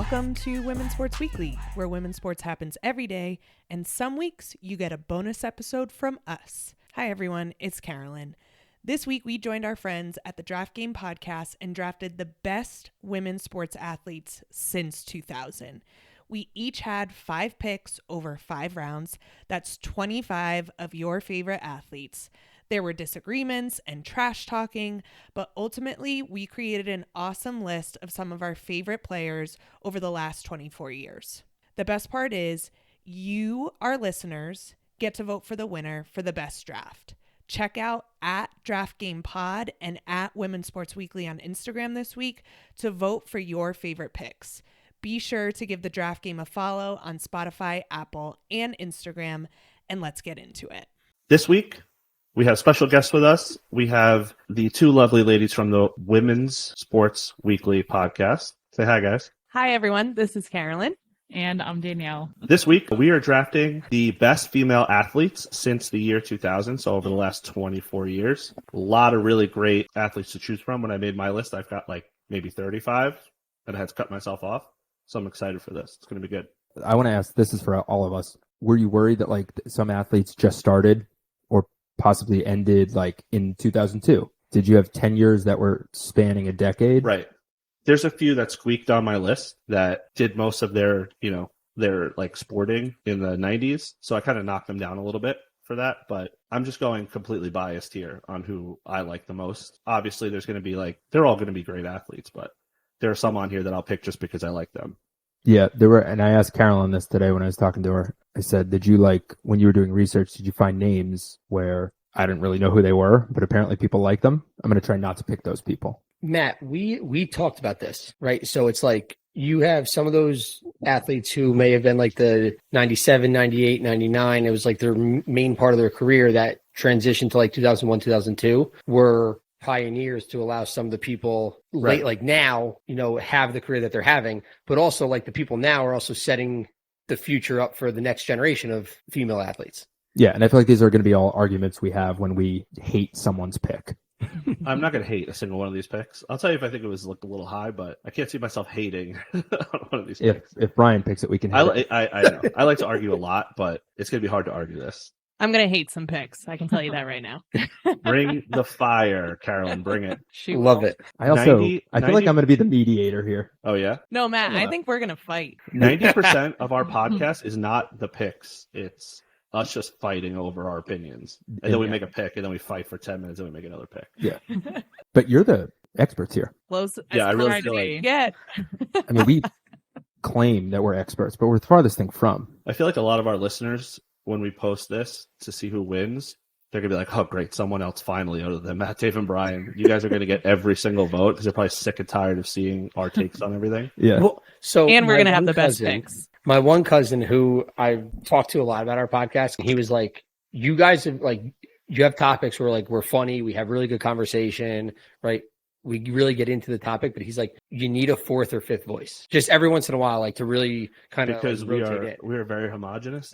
Welcome to Women's Sports Weekly, where women's sports happens every day, and some weeks you get a bonus episode from us. Hi everyone, it's Carolyn. This week we joined our friends at the Draft Game podcast and drafted the best women's sports athletes since 2000. We each had 5 picks over 5 rounds. That's 25 of your favorite athletes. There were disagreements and trash talking, but ultimately we created an awesome list of some of our favorite players over the last 24 years. The best part is you, our listeners, get to vote for the winner for the best draft. Check out at Draft Game Pod and at Women's Sports Weekly on Instagram this week to vote for your favorite picks. Be sure to give the Draft Game a follow on Spotify, Apple, and Instagram, and let's get into it. This week, we have special guests with us. We have the 2 lovely ladies from the Women's Sports Weekly podcast. Say hi, guys. Hi, everyone. This is Carolyn. And I'm Danielle. This week, we are drafting the best female athletes since the year 2000, so over the last 24 years. A lot of really great athletes to choose from. When I made my list, I've got like maybe 35, and I had to cut myself off. So I'm excited for this. It's going to be good. I want to ask, this is for all of us. Were you worried that like some athletes just started or possibly ended like in 2002? Did you have 10 years that were spanning a decade? Right. There's a few that squeaked on my list that did most of their like sporting in the 90s. So I kind of knocked them down a little bit for that, but I'm just going completely biased here on who I like the most. Obviously there's going to be they're all going to be great athletes, but there are some on here that I'll pick just because I like them. Yeah, there were, and I asked Carolyn this today when I was talking to her. I said, when you were doing research, did you find names where I didn't really know who they were, but apparently people like them? I'm going to try not to pick those people. Matt, we talked about this, right? So it's like you have some of those athletes who may have been like the 97, 98, 99. It was like their main part of their career that transitioned to like 2001, 2002 were pioneers to allow some of the people late, like now, have the career that they're having, but also like the people now are also setting the future up for the next generation of female athletes. Yeah, and I feel like these are going to be all arguments we have when we hate someone's pick. I'm not going to hate a single one of these picks. I'll tell you if I think it was a little high, but I can't see myself hating on one of these picks. If Brian picks it, we can hate it. I know. I like to argue a lot, but it's going to be hard to argue this. I'm going to hate some picks. I can tell you that right now. Bring the fire, Carolyn. Bring it. Love it. I feel like I'm going to be the mediator here. Oh, yeah? No, Matt, I think we're going to fight. 90% of our podcast is not the picks. It's us just fighting over our opinions. And then we make a pick, and then we fight for 10 minutes, and we make another pick. Yeah. But you're the experts here. Close. Yeah, I really feel like... Get. I mean, we claim that we're experts, but we're farthest thing from. I feel like a lot of our listeners, when we post this to see who wins, they're going to be like, oh, great, someone else finally, other than Matt, Dave, and Brian. You guys are going to get every single vote because they're probably sick and tired of seeing our takes on everything. Yeah. Well, and we're going to have the best picks. My one cousin who I talked to a lot about our podcast, he was like, you guys have you have topics where we're funny. We have really good conversation, right? We really get into the topic, but he's like, you need a 4th or 5th voice just every once in a while, to really kind of because we are very homogenous.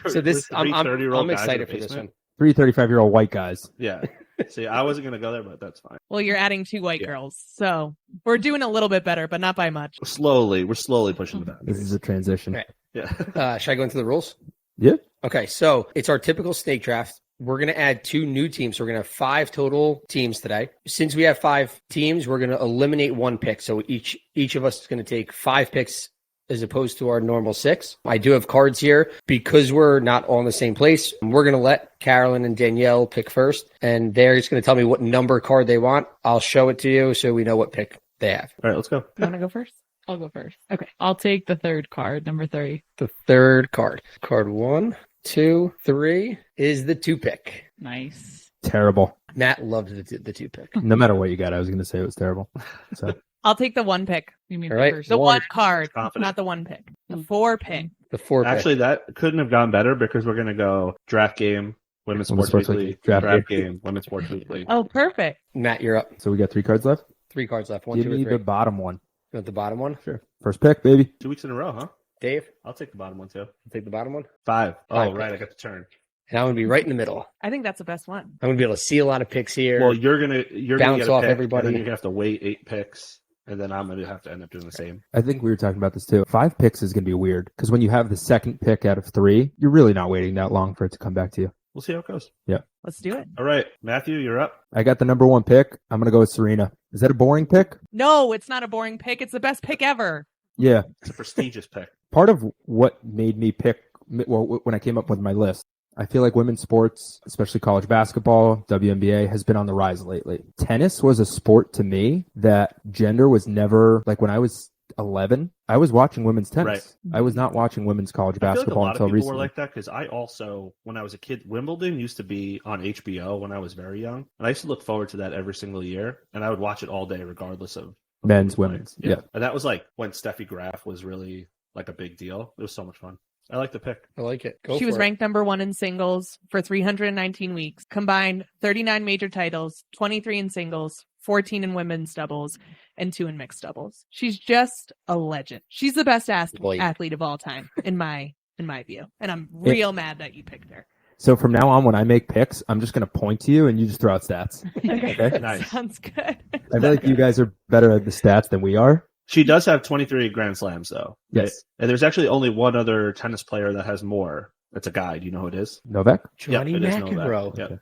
So this, I'm excited for this one. 3 35-year-old white guys. Yeah. See, I wasn't going to go there, but that's fine. Well, you're adding 2 white girls, so we're doing a little bit better, but not by much. We're slowly pushing the boundaries. This is a transition. Okay. Yeah. Should I go into the rules? Yeah. Okay, so it's our typical snake draft. We're going to add 2 new teams. So we're going to have 5 total teams today. Since we have 5 teams, we're going to eliminate 1 pick. So each of us is going to take 5 picks as opposed to our normal 6. I do have cards here. Because we're not all in the same place, we're going to let Carolyn and Danielle pick first. And they're just going to tell me what number card they want. I'll show it to you so we know what pick they have. All right, let's go. You want to go first? I'll go first. Okay. I'll take the 3rd card, number 3. The 3rd card. Card 1, 2, 3 is the 2 pick. Nice. Terrible. Matt loved the 2 pick. No matter what you got, I was going to say it was terrible. So I'll take the 1 pick. You mean all right, first? The 1 card, Confident. not the 1 pick. The 4 pick. The 4 pick. Actually, that couldn't have gone better because we're going to go Draft Game, Women's Sports Weekly, Draft Game, Women's Sports Weekly. Oh, perfect. Matt, you're up. we got 3 cards left? 3 cards left. 1, Give 2, or me 3. the bottom one. You want the bottom one? Sure. First pick, baby. 2 weeks in a row, huh? Dave, I'll take the bottom one, too. take the bottom one. 5. Oh, 5 right, picks. I got the turn. And I'm going to be right in the middle. I think that's the best one. I'm going to be able to see a lot of picks here. Well, you're gonna Bounce get a off pick, everybody. and then you're going to have to wait 8 picks. and then I'm going to have to end up doing the same. I think we were talking about this too. 5 picks is going to be weird because when you have the second pick out of 3, you're really not waiting that long for it to come back to you. We'll see how it goes. Yeah. Let's do it. All right, Matthew, you're up. I got the number 1 pick. I'm going to go with Serena. Is that a boring pick? No, it's not a boring pick. It's the best pick ever. Yeah. It's a prestigious pick. Part of what made me pick, well, when I came up with my list, I feel like women's sports, especially college basketball, WNBA, has been on the rise lately. Tennis was a sport to me that gender was never, like when I was 11, I was watching women's tennis. Right. I was not watching women's college I feel basketball like a lot until of people recently. were like that because I also, when I was a kid, Wimbledon used to be on HBO when I was very young, and I used to look forward to that every single year, and I would watch it all day regardless of Men's, who was women's. playing. Yeah. And that was like when Steffi Graf was really like a big deal. It was so much fun. I like the pick. I like it. Go She for was it. ranked number 1 in singles for 319 weeks, combined 39 major titles, 23 in singles, 14 in women's doubles, and 2 in mixed doubles. She's just a legend. She's the best athlete of all time, in my view. And I'm real mad that you picked her. So from now on, when I make picks, I'm just going to point to you and you just throw out stats. Okay? Nice. Sounds good. I feel like you guys are better at the stats than we are. She does have 23 Grand Slams, though. Yes. Right? And there's actually only one other tennis player that has more. It's a guy. Do you know who it is? Novak? Johnny Yep, it is McEnroe. Novak. Yep.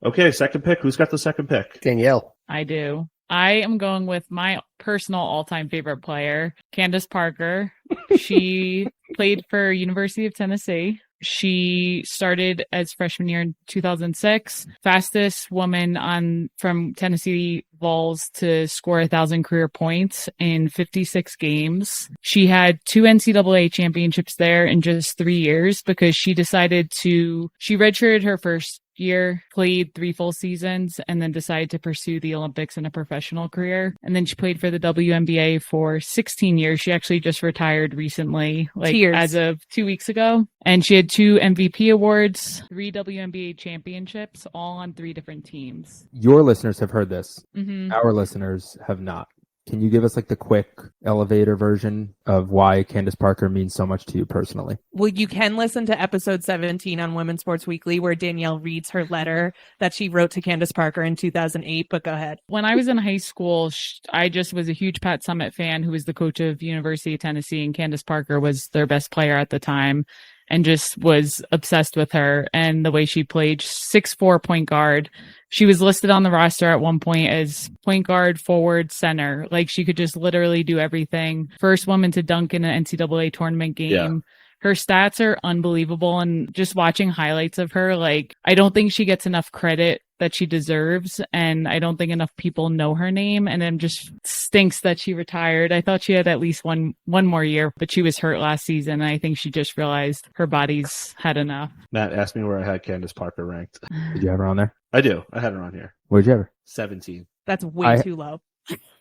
Okay, second pick. Who's got the second pick? Danielle. I do. I am going with my personal all-time favorite player, Candace Parker. She played for University of Tennessee. She started as freshman year in 2006. Fastest woman from Tennessee Vols to score 1,000 career points in 56 games. She had 2 NCAA championships there in just 3 years because she redshirted her first year, played 3 full seasons, and then decided to pursue the Olympics in a professional career. And then she played for the WNBA for 16 years. She actually just retired recently, as of 2 weeks ago. And she had 2 MVP awards, 3 WNBA championships, all on 3 different teams. Your listeners have heard this. Mm-hmm. Our listeners have not. Can you give us like the quick elevator version of why Candace Parker means so much to you personally? Well, you can listen to episode 17 on Women's Sports Weekly where Danielle reads her letter that she wrote to Candace Parker in 2008, but go ahead. When I was in high school, I just was a huge Pat Summitt fan who was the coach of University of Tennessee, and Candace Parker was their best player at the time and just was obsessed with her and the way she played. 6'4" point guard. She was listed on the roster at one point as point guard, forward, center. Like she could just literally do everything. First woman to dunk in an NCAA tournament game. Yeah. Her stats are unbelievable. And just watching highlights of her, like, I don't think she gets enough credit that she deserves. And I don't think enough people know her name. And it just stinks that she retired. I thought she had at least one more year, but she was hurt last season. And I think she just realized her body's had enough. Matt asked me where I had Candace Parker ranked. Did you have her on there? I do. I had her on here. Where'd you have her? 17. That's way too low.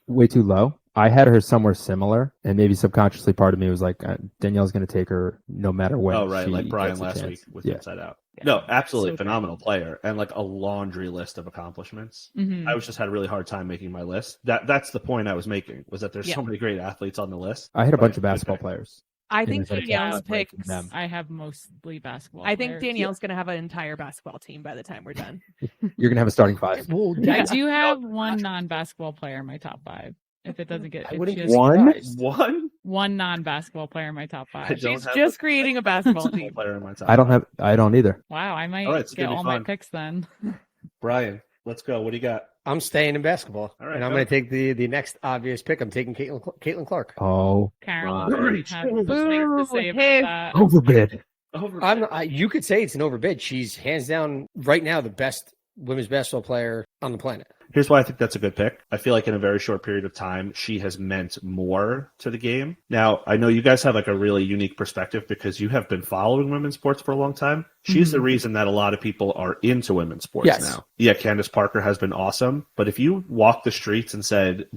Way too low. I had her somewhere similar, and maybe subconsciously part of me was like, Danielle's going to take her no matter what. Oh, right. she Like Brian gets a last chance. week with Yeah. Inside Out. Yeah. No, absolutely So phenomenal player and like a laundry list of accomplishments. Mm-hmm. I just had a really hard time making my list. That's the point I was making, was that there's so many great athletes on the list. I had a bunch But of basketball good pick. players. I And think I said Danielle's it's away from picks. them. I have mostly basketball. I think players. Danielle's going to have an entire basketball team by the time we're done. You're going to have a starting 5. Well, I do have one non-basketball player in my top 5. If it doesn't get, I if wouldn't she be has One? surprised. One? non-basketball player in my top I 5. don't She's have just a creating a basketball basketball team. player in my top. I don't either. Wow, I might All right, it's get gonna be all my fun. picks then. Brian, let's go. What do you got? I'm staying in basketball. All right, and I'm go. going to take the next obvious pick. I'm taking Caitlin Clark. Oh, Carolyn, Right. have some things to say about Hey. that. overbid. You could say it's an overbid. She's hands down right now the best women's basketball player on the planet. Here's why I think that's a good pick. I feel like in a very short period of time, she has meant more to the game. Now, I know you guys have like a really unique perspective because you have been following women's sports for a long time. She's the reason that a lot of people are into women's sports now. Yeah, Candace Parker has been awesome. But if you walk the streets and said,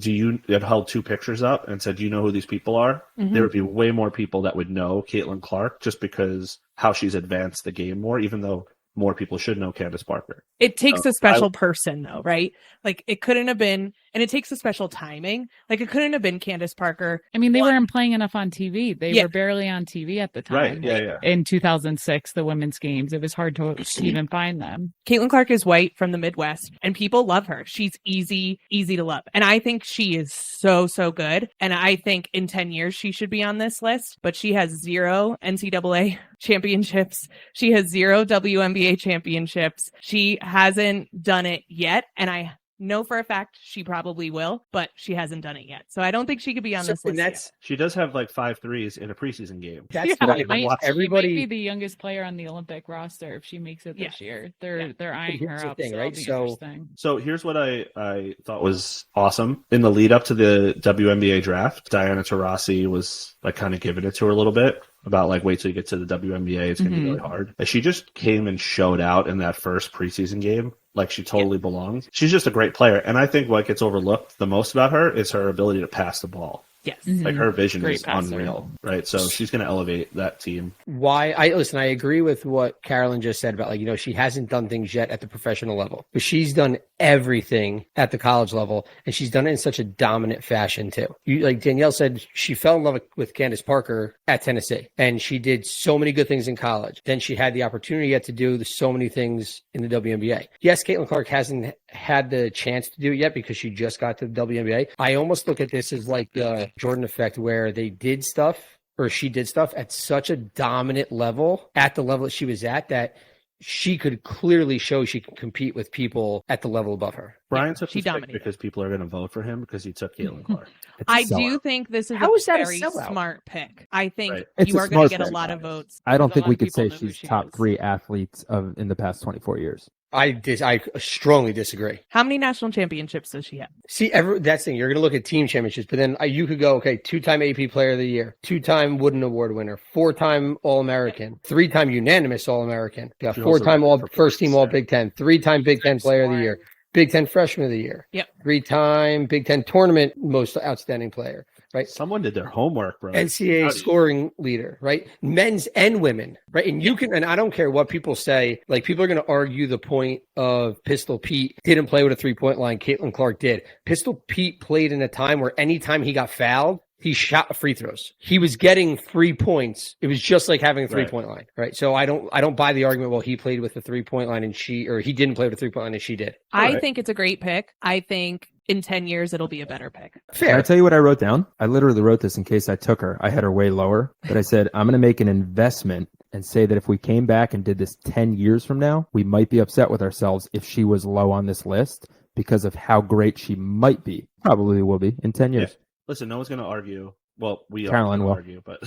held 2 pictures up and said, do you know who these people are? There would be way more people that would know Caitlin Clark just because how she's advanced the game more, even though more people should know Candace Parker. It takes a special person, though, right? Like, it couldn't have been and it takes a special timing. Like it couldn't have been Candace Parker. I mean, they weren't playing enough on TV. They Yeah. were barely on TV at the time. Right. Yeah. In 2006, the women's games, it was hard to even find them. Caitlin Clark is white from the Midwest, and people love her. She's easy to love. And I think she is so good. And I think in 10 years, she should be on this list, but she has 0 NCAA championships. She has 0 WNBA championships. She hasn't done it yet. And I know for a fact she probably will, but she hasn't done it yet. So I don't think she could be on this list yet. She does have like 5 threes in a preseason game. That's Yeah, what she might everybody. be the youngest player on the Olympic roster if she makes it this year. They're eyeing Here's her the up. thing, So right? it'll be So- interesting. So here's what I thought was awesome. In the lead up to the WNBA draft, Diana Taurasi was like kind of giving it to her a little bit about like, wait till you get to the WNBA. It's going to be really hard. And she just came and showed out in that first preseason game. Like she totally belongs. She's just a great player. And I think what gets overlooked the most about her is her ability to pass the ball. Yes. Like her vision Great is passer. unreal, right? So she's going to elevate that team. I agree with what Carolyn just said about, like, you know, she hasn't done things yet at the professional level, but she's done everything at the college level, and she's done it in such a dominant fashion too. Like Danielle said, she fell in love with Candace Parker at Tennessee, and she did so many good things in college. Then she had the opportunity yet to do so many things in the WNBA. Yes, Caitlin Clark hasn't had the chance to do it yet because she just got to the WNBA. I almost look at this as like the Jordan effect, where they did stuff, or she did stuff at such a dominant level, at the level that she was at, that she could clearly show she can compete with people at the level above her. Brian took she this pick dominated. because people are going to vote for him because he took Caitlin Clark. It's a I sellout. do think this is How a is that a very sellout? smart pick. I think Right. It's you a are going to smart get a pick. lot of votes. I don't because a think lot we of could people say know who she's she top is. 3 athletes in the past 24 years. I strongly disagree. How many national championships does she have? See, that's the thing. You're going to look at team championships, but then you could go, okay, 2-time AP Player of the Year, 2-time Wooden Award winner, 4-time All-American, 3-time unanimous All-American, She also 4-time ran All for First Team All 47. Big Ten, 3-time Big Ten Player of the Year, Big Ten Freshman of the Year, Yep. 3-time Big Ten Tournament Most Outstanding Player, right? Someone did their homework, bro. NCAA Howdy. scoring leader, right? Men's and women, right? And you can, and I don't care what people say, like people are going to argue the point of Pistol Pete didn't play with a 3-point line. Caitlin Clark did. Pistol Pete played in a time where anytime he got fouled, he shot free throws. He was getting 3 points. It was just like having a 3-point line, right? So I don't buy the argument, well, he played with a 3-point line and he didn't play with a 3-point line and she did. I right. think it's a great pick. I think in 10 years, it'll be a better pick. Can I Fair. tell you what I wrote down? I literally wrote this in case I took her. I had her way lower, but I said, I'm going to make an investment and say that if we came back and did this 10 years from now, we might be upset with ourselves if she was low on this list because of how great she might be. Probably will be in 10 years. Listen, no one's going to argue. Well, we Caroline all will. argue, but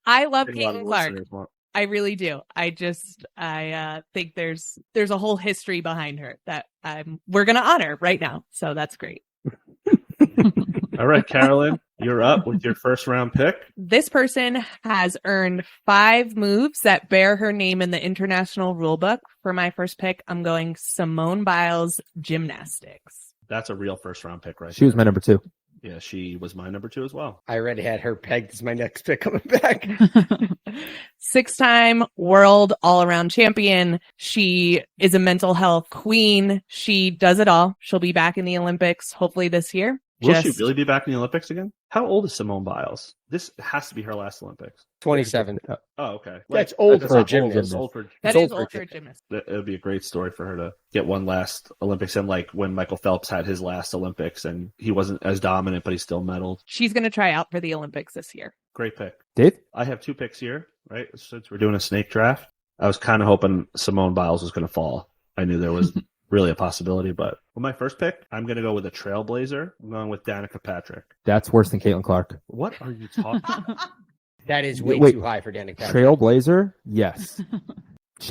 I love I think a lot of Caitlin the Clark. listeners won't. I really do. I think there's a whole history behind her that we're going to honor right now. So that's great. All right, Carolyn, you're up with your first round pick. This person has earned 5 moves that bear her name in the international rulebook. For my first pick, I'm going Simone Biles gymnastics. That's a real first round pick, right? She was there. my number 2. Yeah, she was my number 2 as well. I already had her pegged as my next pick coming back. 6-time world all-around champion. She is a mental health queen. She does it all. She'll be back in the Olympics hopefully this year. Will she really be back in the Olympics again? How old is Simone Biles? This has to be her last Olympics. 27. Oh, okay. That's old that's for a not old, gymnast. it's old for- That It's is old for old a for a gymnast. It would be a great story for her to get one last Olympics, and like when Michael Phelps had his last Olympics and he wasn't as dominant, but he still medaled. She's going to try out for the Olympics this year. Great pick. Dave? I have 2 picks here, right? Since we're doing a snake draft, I was kind of hoping Simone Biles was going to fall. I knew there was really a possibility, but with my first pick, I'm going to go with a trailblazer. I'm going with Danica Patrick. That's worse than Caitlin Clark. What are you talking about? That is way Wait, too high for Danica Patrick. Trailblazer? Yes.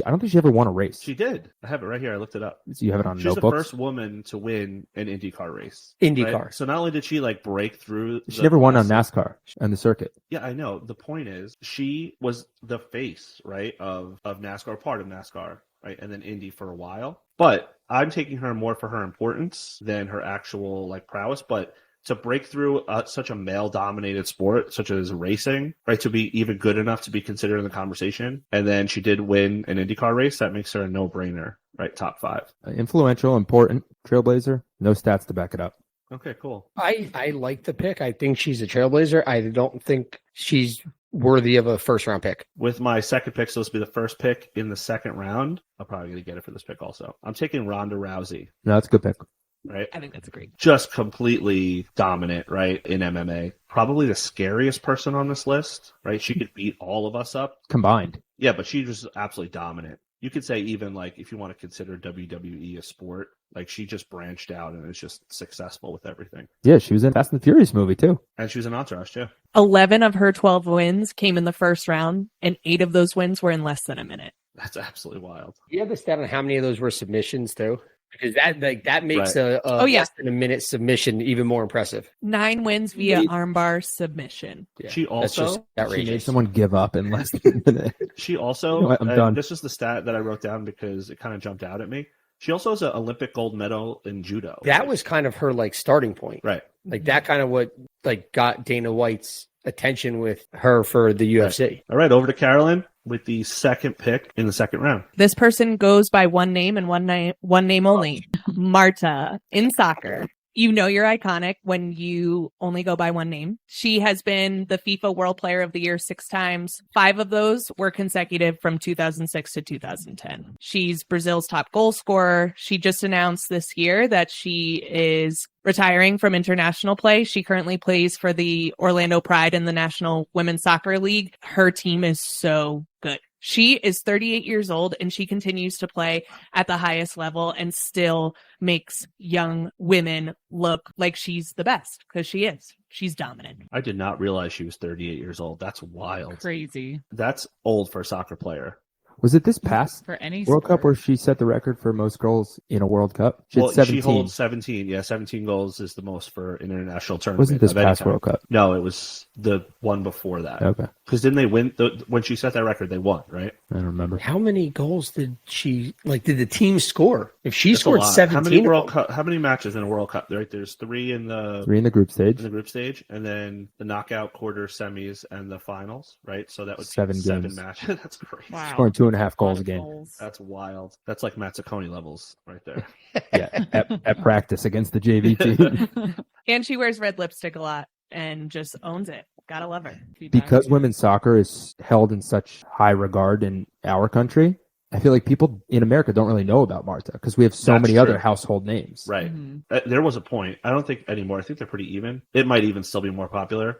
I don't think she ever won a race. She did. I have it right here. I looked it up. You have it on She's the notebooks? first woman to win an IndyCar race. IndyCar. Right? So not only did she like break through, She never won on NASCAR and the circuit. Yeah, I know. The point is, she was the face, right, of NASCAR, part of NASCAR, right, and then Indy for a while. But I'm taking her more for her importance than her actual like prowess. But to break through such a male-dominated sport, such as racing, right, to be even good enough to be considered in the conversation, and then she did win an IndyCar race, that makes her a no-brainer, right, top 5. Influential, important. Trailblazer. No stats to back it up. Okay, cool. I like the pick. I think she's a trailblazer. I don't think she's worthy of a first round pick. With my second pick, so this will be the first pick in the second round. I'm probably going to get it for this pick also. I'm taking Ronda Rousey, No, that's a good pick. right? I think that's great. Just completely dominant, right, in MMA. Probably the scariest person on this list, right? She could beat all of us up. Combined. Yeah, but she was absolutely dominant. You could say even like if you want to consider WWE a sport, like she just branched out and is just successful with everything. Yeah, she was in Fast and the Furious movie too. And she was an Entourage too. 11 of her 12 wins came in the first round, and 8 of those wins were in less than a minute. That's absolutely wild. You have the stat on how many of those were submissions too? Because that makes Right. a less than a minute submission even more impressive. 9 wins via armbar submission. Yeah, She that's just also- She outrageous. made someone give up in less than a minute. She also, You know what? I'm done. This is the stat that I wrote down because it kind of jumped out at me. She also has an Olympic gold medal in judo. That was kind of her like starting point. right. Like that kind of what like got Dana White's attention with her for the UFC. All right, over to Carolyn with the second pick in the second round. This person goes by one name and one name only. Marta in soccer. You know you're iconic when you only go by one name. She has been the FIFA World Player of the Year 6 times. 5 of those were consecutive from 2006 to 2010. She's Brazil's top goal scorer. She just announced this year that she is retiring from international play. She currently plays for the Orlando Pride in the National Women's Soccer League. Her team is so good. She is 38 years old and she continues to play at the highest level and still makes young women look like she's the best because she is. She's dominant. I did not realize she was 38 years old. That's wild. Crazy That's old for a soccer player. Was it this past for any World Cup sport. where she set the record for most goals in a World Cup? She had Well, 17. she holds 17. Yeah, 17 goals is the most for an international tournament. Wasn't this of any past time. World Cup? No, it was the one before that. Okay. Because didn't they win? When she set that record, they won, right? I don't remember. How many goals did the team score? If she That's a scored lot. 17, How many matches in a World Cup? Right, there's 3 in the 3 in the group stage. group stage, and then the knockout, quarter, semis, and the finals. Right, so that would be 7 7 games. matches. That's crazy. Wow. Scoring 2.5 A lot goals a of game. goals. That's wild. That's like Mazzaconi levels right there. Yeah, at practice against the JV team. And she wears red lipstick a lot and just owns it. Gotta love her. Because women's soccer is held in such high regard in our country, I feel like people in America don't really know about Marta because we have so That's many true. other household names. Right. Mhm. There was a point. I don't think anymore. I think they're pretty even. It might even still be more popular.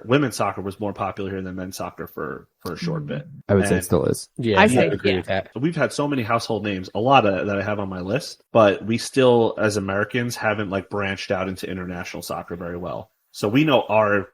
Women's soccer was more popular here than men's soccer for a short bit. I would say And it still is. Yeah, I I say, agree yeah. with that. We've had so many household names, a lot of that I have on my list, but we still, as Americans, haven't like branched out into international soccer very well. So we know our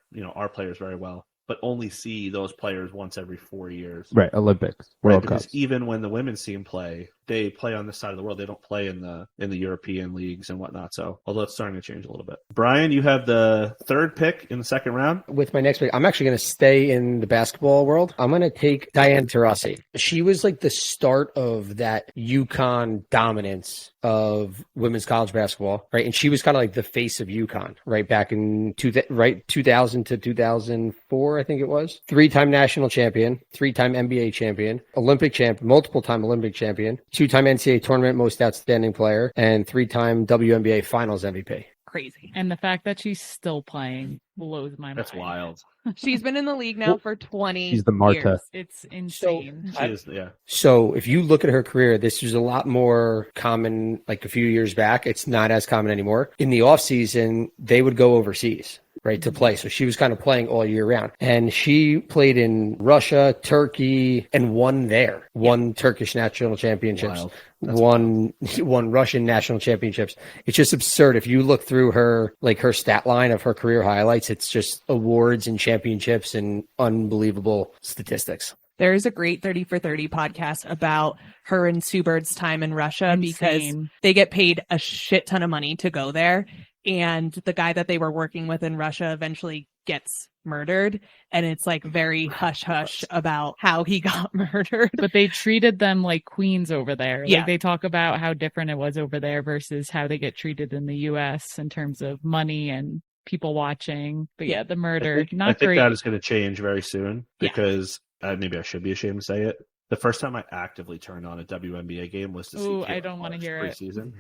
players very well, but only see those players once every 4 years. Right, Olympics, Right, World because Cups. even when the women's team play, they play on this side of the world. They don't play in the European leagues and whatnot. So, although it's starting to change a little bit. Brian, you have the third pick in the second round. With my next pick, I'm actually going to stay in the basketball world. I'm going to take Diane Taurasi. She was like the start of that UConn dominance of women's college basketball, right? And she was kind of like the face of UConn, right? Back in 2000 to 2004, I think it was. 3-time national champion, 3-time NBA champion, Olympic champion, multiple-time Olympic champion, 2-time NCAA tournament most outstanding player, and 3-time WNBA finals MVP. Crazy. And the fact that she's still playing blows my mind. That's wild. She's been in the league now for 20 She's the Marta. years. It's insane. She is, yeah. So if you look at her career, this was a lot more common like a few years back. It's not as common anymore. In the off season, they would go overseas, right, to play. So she was kind of playing all year round. And she played in Russia, Turkey, and won there. Won Turkish national championships. Wild. Won Russian national championships. It's just absurd. If you look through her stat line of her career highlights, it's just awards and championships and unbelievable statistics. There is a great 30 for 30 podcast about her and Sue Bird's time in Russia because Insane. they get paid a shit ton of money to go there. And the guy that they were working with in Russia eventually gets murdered. And it's like very hush hush about how he got murdered. But they treated them like queens over there. Yeah. Like they talk about how different it was over there versus how they get treated in the US in terms of money and people watching. But yeah, the murder, I not think great. that is going to change very soon Yeah. because maybe I should be ashamed to say it. The first time I actively turned on a WNBA game was to see Ooh, Caitlin I don't wanna Clark's hear it. preseason.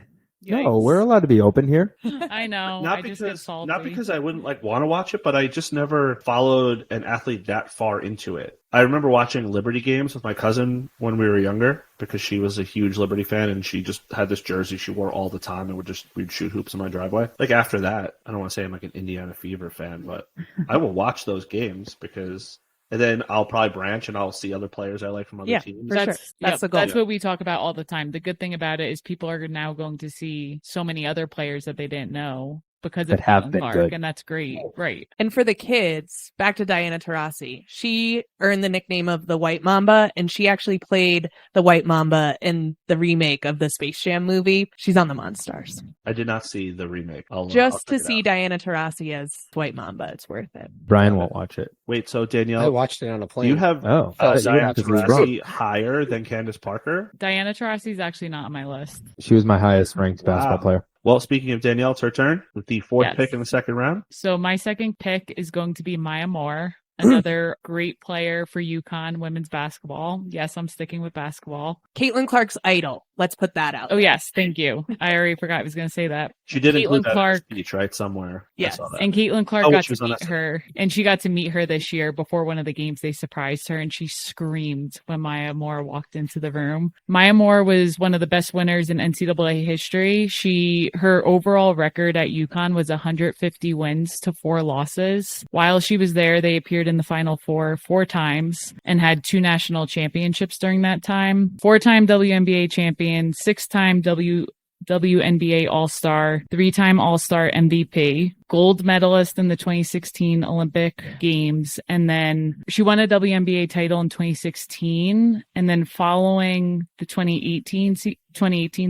No, we're allowed to be open here. I know. Not I just get because salty. not because I wouldn't like want to watch it, but I just never followed an athlete that far into it. I remember watching Liberty games with my cousin when we were younger because she was a huge Liberty fan and she just had this jersey she wore all the time and we'd shoot hoops in my driveway. Like after that, I don't want to say I'm like an Indiana Fever fan, but I will watch those games because. And then I'll probably branch and I'll see other players I like from other teams. For sure. That's the goal. That's what we talk about all the time. The good thing about it is people are now going to see so many other players that they didn't know because That of have Caitlin been Clark, good. and that's great. Right. And for the kids, back to Diana Taurasi, she earned the nickname of the White Mamba, and she actually played the White Mamba in the remake of the Space Jam movie. She's on the Monstars. I did not see the remake. I'll Just check to it see out. Diana Taurasi as White Mamba, it's worth it. Brian won't watch it. Wait, so I Danielle, watched it on a do plane. you have Oh, Diana because we wrote. Taurasi higher than Candace Parker? Diana Taurasi is actually not on my list. She was my highest ranked basketball Wow. player. Well, speaking of Danielle, it's her turn with the fourth Yes. pick in the second round. So my second pick is going to be Maya Moore, another great player for UConn women's basketball. Yes, I'm sticking with basketball. Caitlin Clark's idol. Let's put that out. Oh, yes. Thank you. I already forgot I was going to say that. She did include Caitlin that in Clark. her speech, right? Somewhere. Yes. I saw that. And Caitlin Clark Oh, got she to was on meet that her, and she got to meet her this year before one of the games. They surprised her, and she screamed when Maya Moore walked into the room. Maya Moore was one of the best winners in NCAA history. Her overall record at UConn was 150 wins to 4 losses. While she was there, they appeared in the Final Four 4 times and had 2 national championships during that time. 4-time WNBA champion, 6-time WNBA All-Star, 3-time All-Star MVP, gold medalist in the 2016 Olympic Games, and then she won a WNBA title in 2016, and then following the 2018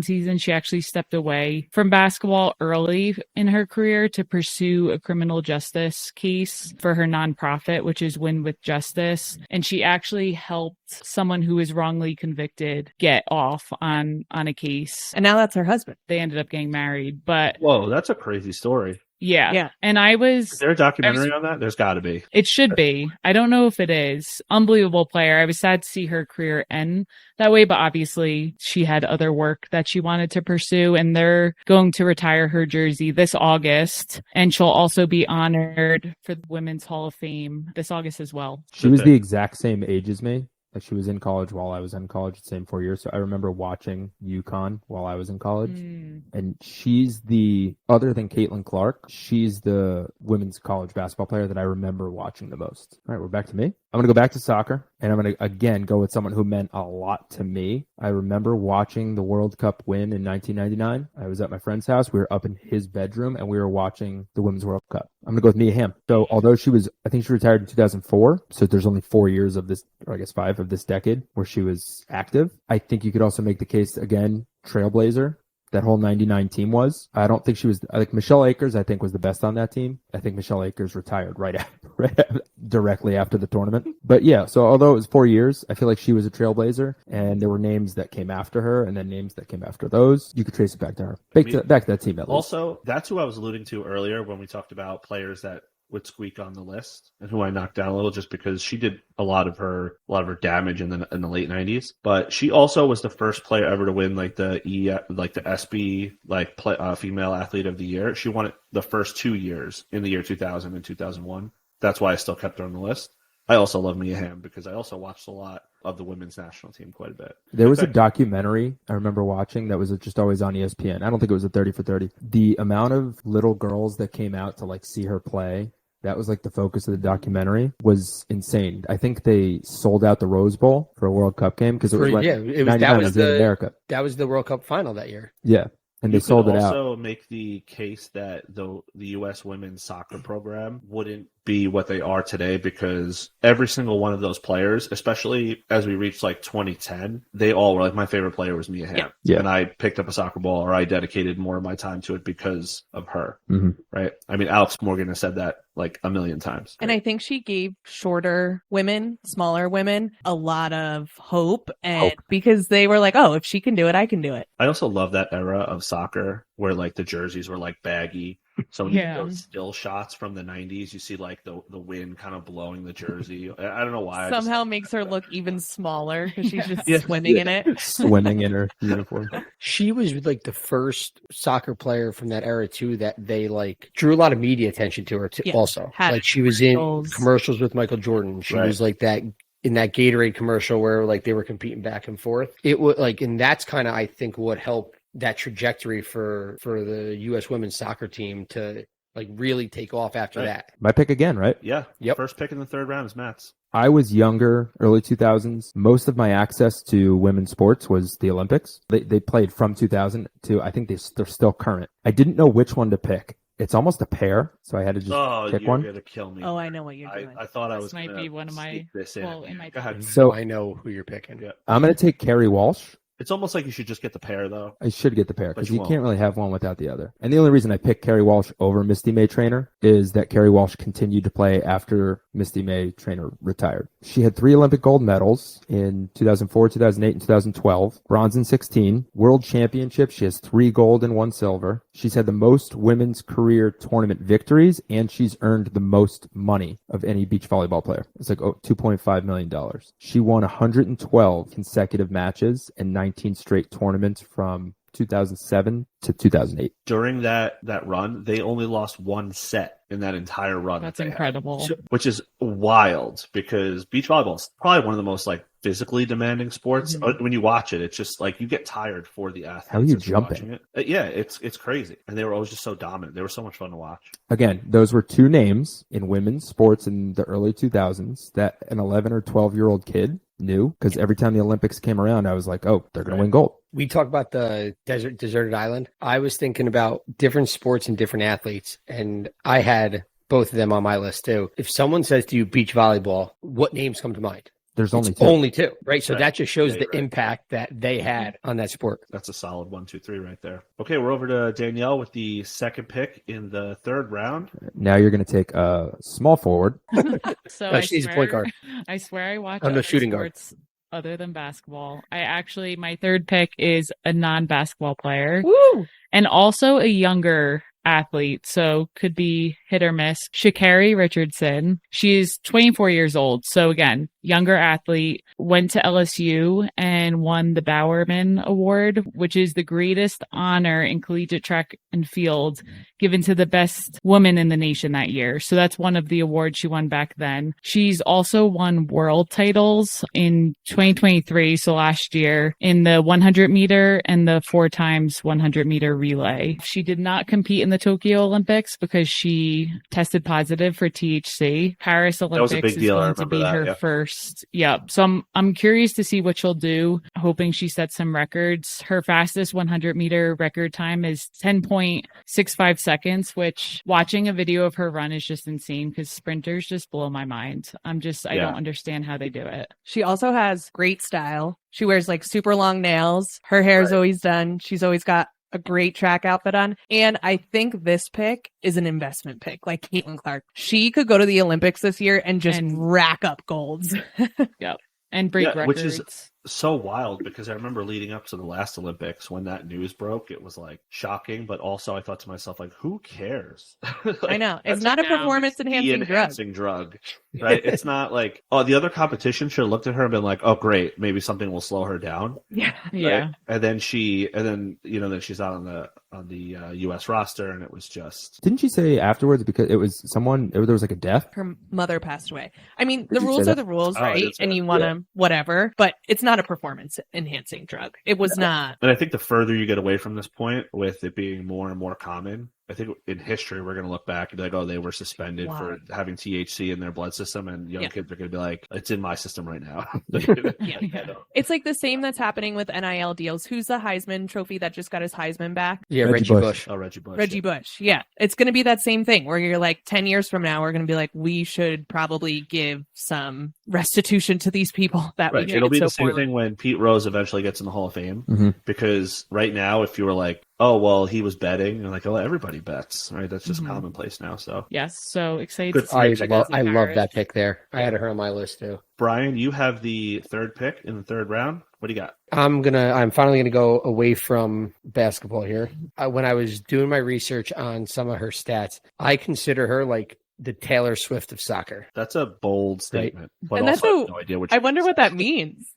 season, she actually stepped away from basketball early in her career to pursue a criminal justice case for her nonprofit, which is Win with Justice. And she actually helped someone who was wrongly convicted get off on a case. And now that's her husband. They ended up getting married, but Whoa, that's a crazy story. yeah. Yeah. And Is there a documentary on that? There's got to be. it should be. I don't know if it is. Unbelievable player. I was sad to see her career end that way, but obviously she had other work that she wanted to pursue, and they're going to retire her jersey this August, and she'll also be honored for the Women's Hall of Fame this August as well. She was Okay. the exact same age as me. Like she was in college while I was in college, the same 4 years. So I remember watching UConn while I was in college. And she's other than Caitlin Clark, she's the women's college basketball player that I remember watching the most. All right, we're back to me. I'm going to go back to soccer, and I'm going to, again, go with someone who meant a lot to me. I remember watching the World Cup win in 1999. I was at my friend's house. We were up in his bedroom, and we were watching the Women's World Cup. I'm going to go with Mia Hamm. So although I think she retired in 2004, so there's only 4 years of this, or I guess 5 of this decade where she was active. I think you could also make the case, again, trailblazer. That whole 99 team was. I don't think she was, like Michelle Akers, I think was the best on that team. I think Michelle Akers retired directly after the tournament. But yeah, so although it was 4 years, I feel like she was a trailblazer, and there were names that came after her and then names that came after those. You could trace it back to her. Back to that team at least. Also, that's who I was alluding to earlier when we talked about players that would squeak on the list and who I knocked down a little just because she did a lot of her damage in the late 90s. But she also was the first player ever to win the SB female athlete of the year. She won it the first 2 years in the year 2000 and 2001. That's why I still kept her on the list. I also love Mia Hamm because I also watched a lot of the women's national team quite a bit. There was a documentary I remember watching that was just always on ESPN. I don't think it was a 30 for 30. The amount of little girls that came out to see her play, that was the focus of the documentary, was insane. I think they sold out the Rose Bowl for a World Cup game because it was in America. That was the World Cup final that year. Yeah. And they sold it out. Also make the case that the U.S. women's soccer program wouldn't be what they are today because every single one of those players, especially as we reached 2010, they all were my favorite player was Mia Hamm. Yeah. And I picked up a soccer ball or I dedicated more of my time to it because of her. Mm-hmm. Right. I mean, Alex Morgan has said that a million times. And I think she gave shorter women, smaller women, a lot of hope. And because they were if she can do it, I can do it. I also love that era of soccer where the jerseys were baggy So when you Yeah. see those still shots from the 90s, you see like the wind kind of blowing the jersey. I don't know why. Somehow makes her look even smaller because she's just Yeah. swimming in it. Swimming in her uniform. She was like the first soccer player from that era too that they like drew a lot of media attention to her too. Yeah, Also, had like she was in commercials. commercials with Michael Jordan. She Right. was like that in that Gatorade commercial where like they were competing back and forth. It would like, and that's kind of I think what helped that trajectory for the U.S. women's soccer team to like really take off after Right. that. My pick again, right? Yeah. Yep. First pick in the third round is Matt's. I was younger, early 2000s. Most of my access to women's sports was the Olympics. They played from 2000 to, I think they're still current. I didn't know which one to pick. It's almost a pair, so I had to just pick you're one. gonna kill me. Oh, I know what you're doing. I thought I This was might gonna be one of my- sneak this in. well, it might Go be. ahead. So I know who you're picking. Yeah. I'm going to take Carrie Walsh. It's almost like you should just get the pair though. I should get the pair But because you you won't. can't really have one without the other. And the only reason I picked Carrie Walsh over Misty May Trainer is that Carrie Walsh continued to play after Misty May Trainer retired. She had 3 Olympic gold medals in 2004, 2008, and 2012, bronze in 16, world championships. She has 3 gold and 1 silver. She's had the most women's career tournament victories, and she's earned the most money of any beach volleyball player. It's like $2.5 million. She won 112 consecutive matches and 19 straight tournaments from 2007 to 2008. During that run, they only lost 1 set in that entire run. That's that they had. incredible. Which is wild because beach volleyball is probably one of the most like physically demanding sports. When you watch it, it's just like you get tired for the athletes. How are you as you're watching jumping? it. Yeah, it's crazy, and they were always just so dominant. They were so much fun to watch. Again, those were 2 names in women's sports in the early 2000s that an 11 or 12-year-old kid knew because every time the Olympics came around, I was like, oh, they're going to win gold. We talked about the deserted island. I was thinking about different sports and different athletes, and I had both of them on my list too. If someone says to you beach volleyball, what names come to mind? There's only It's 2. only 2, right? So Right. that just shows Right, the right. impact that they had on that sport. That's a solid 1, 2, 3 right there. Okay, we're over to Danielle with the second pick in the third round. Now you're going to take a small forward. So No, I she's a swear, point guard. I swear I watch I'm no other shooting guard. sports other than basketball. My third pick is a non-basketball player Woo! and also a younger athlete, so could be hit or miss. Sha'Carri Richardson. She's 24 years old. So again, younger athlete, went to LSU and won the Bowerman Award, which is the greatest honor in collegiate track and field given to the best woman in the nation that year. So that's one of the awards she won back then. She's also won world titles in 2023, so last year, in the 100 meter and the 4 times 100 meter relay. She did not compete in the Tokyo Olympics because she tested positive for THC. Paris was a Olympics big is deal. I going to remember be that, her yeah. first. Yep. So I'm curious to see what she'll do, hoping she sets some records. Her fastest 100 meter record time is 10.65 seconds, which watching a video of her run is just insane because sprinters just blow my mind. I don't understand how they do it. She also has great style. She wears like super long nails. Her hair's always done. She's always got a great track outfit on. And I think this pick is an investment pick, like Caitlin Clark. She could go to the Olympics this year and just rack up golds. And break records. Which is so wild because I remember leading up to the last Olympics when that news broke, it was like shocking, but also I thought to myself, like, who cares? Like, I know. It's that's not a like now performance enhancing drug. right? It's not like, oh, the other competition should have looked at her and been like, oh, great, maybe something will slow her down. Yeah. Yeah. Right? And then then she's out on the U.S. roster, and it was just Didn't she say afterwards because there was like a death? Her mother passed away. I mean, the Did you rules say are that? the rules, Oh, I right? did say And that. you want to whatever, but it's not a performance enhancing drug. It was not. And I think the further you get away from this point, with it being more and more common, I think in history we're going to look back and be like, oh, they were suspended for having THC in their blood system, and young kids are going to be like, it's in my system right now. It's like the same that's happening with NIL deals. Who's the Heisman Trophy that just got his Heisman back? Yeah, Reggie Reggie Bush. Bush. Oh, Reggie Bush. Reggie Bush. Yeah. It's going to be that same thing where you're like 10 years from now, we're going to be like, we should probably give some restitution to these people that we Right. treated It'll be so the same poorly. thing when Pete Rose eventually gets in the Hall of Fame, Mhm. because right now, if you were like oh, well, he was betting. And like, oh, everybody bets, right? That's just Mhm. commonplace now. So, Yes, so excited Good to for see I what she does in I love Paris. that pick there. I had her on my list too. Brian, you have the third pick in the third round. What do you got? I'm finally gonna go away from basketball here. When I was doing my research on some of her stats, I consider her like the Taylor Swift of soccer. That's a bold statement, but And also that's I have no idea what I wonder what that means.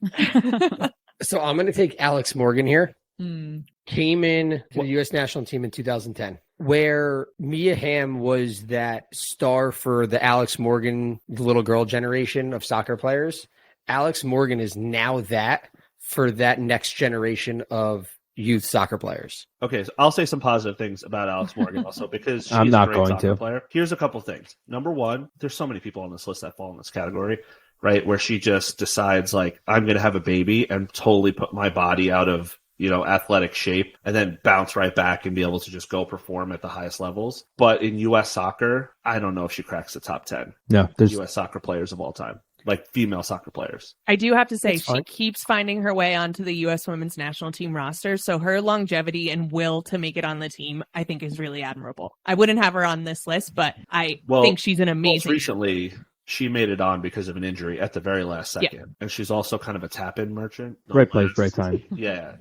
So I'm gonna take Alex Morgan here. Hmm. Came in to the U.S. national team in 2010, where Mia Hamm was that star for the Alex Morgan little girl generation of soccer players. Alex Morgan is now that for that next generation of youth soccer players. Okay, so I'll say some positive things about Alex Morgan also because she's I'm a not great going soccer to. player. Here's a couple things. Number one, there's so many people on this list that fall in this category, right? Where she just decides like, I'm going to have a baby and totally put my body out of, athletic shape and then bounce right back and be able to just go perform at the highest levels. But in U.S. soccer, I don't know if she cracks the top 10 No, there's U.S. soccer players of all time, like female soccer players. I do have to say, It's she fine. keeps finding her way onto the U.S. women's national team roster. So her longevity and will to make it on the team, I think, is really admirable. I wouldn't have her on this list, but I think she's an Most amazing. recently, she made it on because of an injury at the very last second. And she's also kind of a tap-in merchant. right place, right time. Yeah.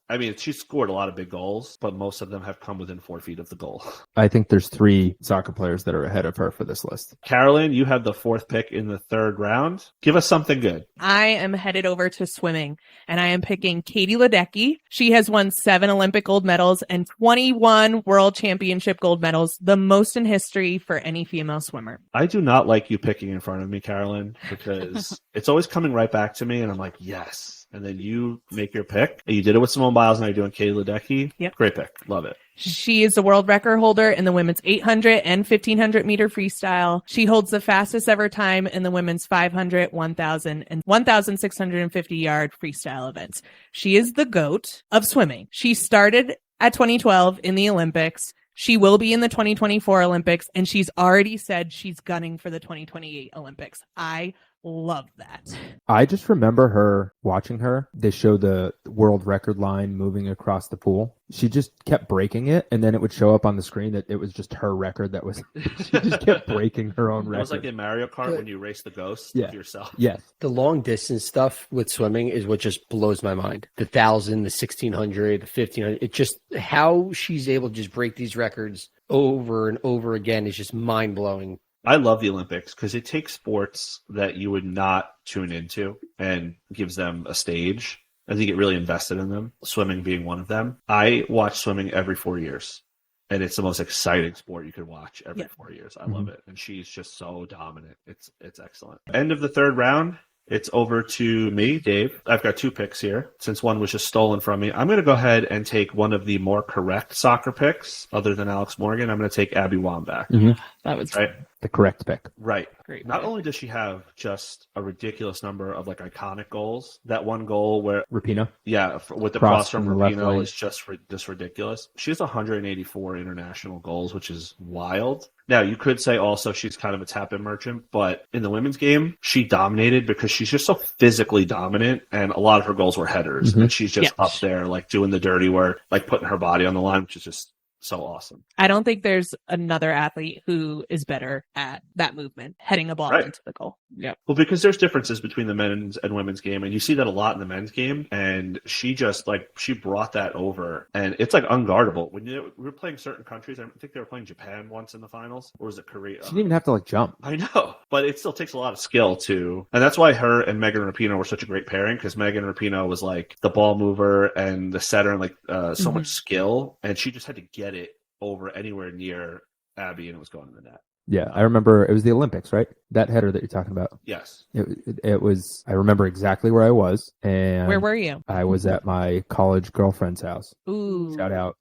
I mean, she scored a lot of big goals, but most of them have come within 4 feet of the goal. I think there's 3 soccer players that are ahead of her for this list. Carolyn, you have the fourth pick in the third round. Give us something good. I am headed over to swimming, and I am picking Katie Ledecky. She has won 7 Olympic gold medals and 21 World Championship gold medals, the most in history for any female swimmer. I do not like you picking in front of me, Carolyn, because it's always coming right back to me, and I'm like, yes. And then you make your pick. You did it with Simone Biles, now you're doing Katie Ledecky. Yep. Great pick. Love it. She is the world record holder in the women's 800 and 1500 meter freestyle. She holds the fastest ever time in the women's 500, 1000, and 1650 yard freestyle events. She is the GOAT of swimming. She started at 2012 in the Olympics. She will be in the 2024 Olympics, and she's already said she's gunning for the 2028 Olympics. I love that. I just remember watching her. They show the world record line moving across the pool. She just kept breaking it, and then it would show up on the screen that it was just her record that was. She just kept breaking her own record. It was like in Mario Kart when you race the ghost of yourself. Yes. The long distance stuff with swimming is what just blows my mind. The 1,000, the 1,600, the 1,500. It just how she's able to just break these records over and over again is just mind blowing. I love the Olympics because it takes sports that you would not tune into and gives them a stage. I think it really invested in them, swimming being one of them. I watch swimming every 4 years, and it's the most exciting sport you could watch every 4 years. I love it. And she's just so dominant. It's excellent. End of the third round. It's over to me, Dave. I've got 2 picks here. Since one was just stolen from me, I'm going to go ahead and take one of the more correct soccer picks other than Alex Morgan. I'm going to take Abby Wambach. Mm-hmm. That was Right? The correct pick. Right. great. Not only does she have just a ridiculous number of like iconic goals, that one goal where Rapinoe. with the Cross cross from from the left Rapinoe lane. is just ridiculous. She has 184 international goals, which is wild. Now, you could say also she's kind of a tap-in merchant, but in the women's game, she dominated because she's just so physically dominant, and a lot of her goals were headers, Mm-hmm. and she's just up there, like doing the dirty work, like putting her body on the line, which is just so awesome. I don't think there's another athlete who is better at that movement, heading a ball Right. into the goal. Yep. Well, because there's differences between the men's and women's game, and you see that a lot in the men's game. And she just she brought that over, and it's like unguardable. When we were playing certain countries, I think they were playing Japan once in the finals, or was it Korea? She didn't even have to jump. I know, but it still takes a lot of skill too, and that's why her and Megan Rapinoe were such a great pairing, because Megan Rapinoe was like the ball mover and the setter, and so much skill, and she just had to get it over anywhere near Abby, and it was going in the net. Yeah, I remember it was the Olympics, right? That header that you're talking about. Yes. It was. I remember exactly where I was, and Where were you? I was at my college girlfriend's house. Ooh. Shout out.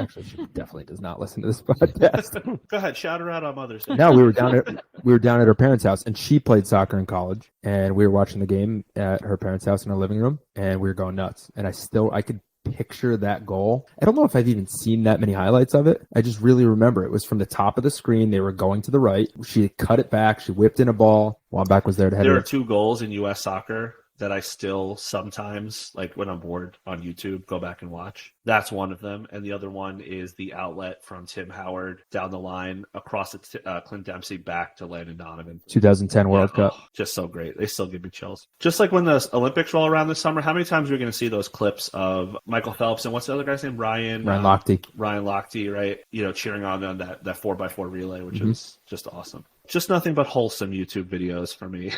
Actually, she definitely does not listen to this podcast. Go ahead, shout her out on Mother's Day. No, we were down at her parents' house, and she played soccer in college, and we were watching the game at her parents' house in her living room, and we were going nuts. And I could picture that goal. I don't know if I've even seen that many highlights of it. I just really remember it was from the top of the screen. They were going to the right. She cut it back. She whipped in a ball. Wambach was there to head There it are in. 2 goals in U.S. soccer that I still sometimes, like when I'm bored on YouTube, go back and watch. That's one of them. And the other one is the outlet from Tim Howard down the line across Clint Dempsey back to Landon Donovan. 2010 World Cup. Just so great. They still give me chills. Just like when the Olympics roll around this summer, how many times are we going to see those clips of Michael Phelps and what's the other guy's name? Ryan Lochte. Ryan Lochte, right? You know, cheering on that 4x4 relay, which is just awesome. Just nothing but wholesome YouTube videos for me.